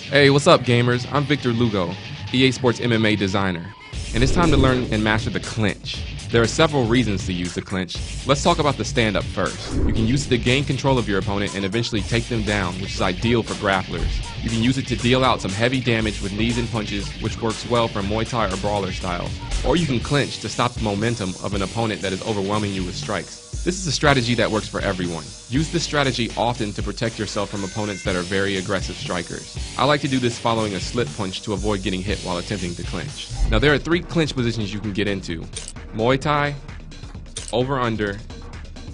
Hey, what's up, gamers? I'm Victor Lugo, EA Sports MMA designer, and it's time to learn and master the clinch. There are several reasons to use the clinch. Let's talk about the stand-up first. You can use it to gain control of your opponent and eventually take them down, which is ideal for grapplers. You can use it to deal out some heavy damage with knees and punches, which works well for Muay Thai or brawler style. Or you can clinch to stop the momentum of an opponent that is overwhelming you with strikes. This is a strategy that works for everyone. Use this strategy often to protect yourself from opponents that are very aggressive strikers. I like to do this following a slip punch to avoid getting hit while attempting to clinch. Now there are 3 clinch positions you can get into: Muay Thai, over-under,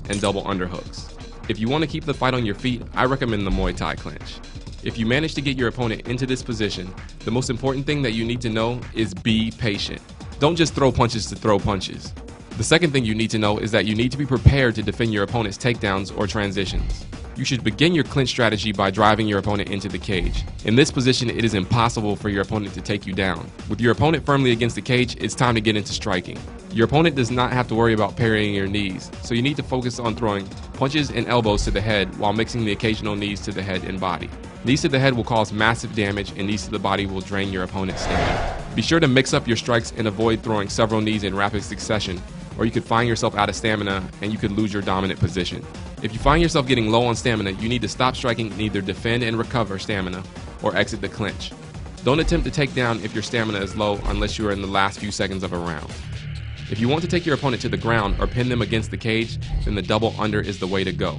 and double underhooks. If you want to keep the fight on your feet, I recommend the Muay Thai clinch. If you manage to get your opponent into this position, the most important thing that you need to know is be patient. Don't just throw punches to throw punches. The second thing you need to know is that you need to be prepared to defend your opponent's takedowns or transitions. You should begin your clinch strategy by driving your opponent into the cage. In this position, it is impossible for your opponent to take you down. With your opponent firmly against the cage, it's time to get into striking. Your opponent does not have to worry about parrying your knees, so you need to focus on throwing punches and elbows to the head while mixing the occasional knees to the head and body. Knees to the head will cause massive damage, and knees to the body will drain your opponent's stamina. Be sure to mix up your strikes and avoid throwing several knees in rapid succession, or you could find yourself out of stamina and you could lose your dominant position. If you find yourself getting low on stamina, you need to stop striking and either defend and recover stamina or exit the clinch. Don't attempt to take down if your stamina is low unless you are in the last few seconds of a round. If you want to take your opponent to the ground or pin them against the cage, then the double under is the way to go.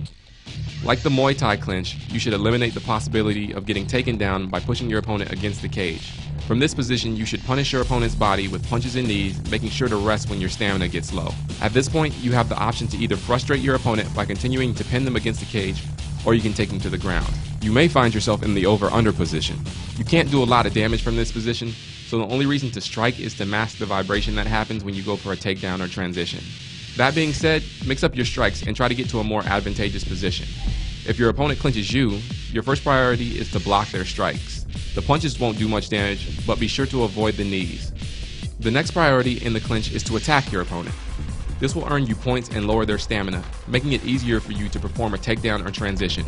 Like the Muay Thai clinch, you should eliminate the possibility of getting taken down by pushing your opponent against the cage. From this position, you should punish your opponent's body with punches and knees, making sure to rest when your stamina gets low. At this point, you have the option to either frustrate your opponent by continuing to pin them against the cage, or you can take them to the ground. You may find yourself in the over-under position. You can't do a lot of damage from this position, so the only reason to strike is to mask the vibration that happens when you go for a takedown or transition. That being said, mix up your strikes and try to get to a more advantageous position. If your opponent clinches you, your first priority is to block their strikes. The punches won't do much damage, but be sure to avoid the knees. The next priority in the clinch is to attack your opponent. This will earn you points and lower their stamina, making it easier for you to perform a takedown or transition.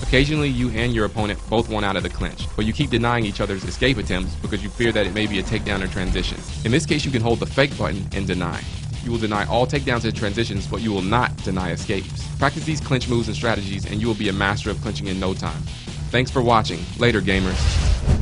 Occasionally, you and your opponent both want out of the clinch, but you keep denying each other's escape attempts because you fear that it may be a takedown or transition. In this case, you can hold the fake button and deny. You will deny all takedowns and transitions, but you will not deny escapes. Practice these clinch moves and strategies, and you will be a master of clinching in no time. Thanks for watching. Later, gamers.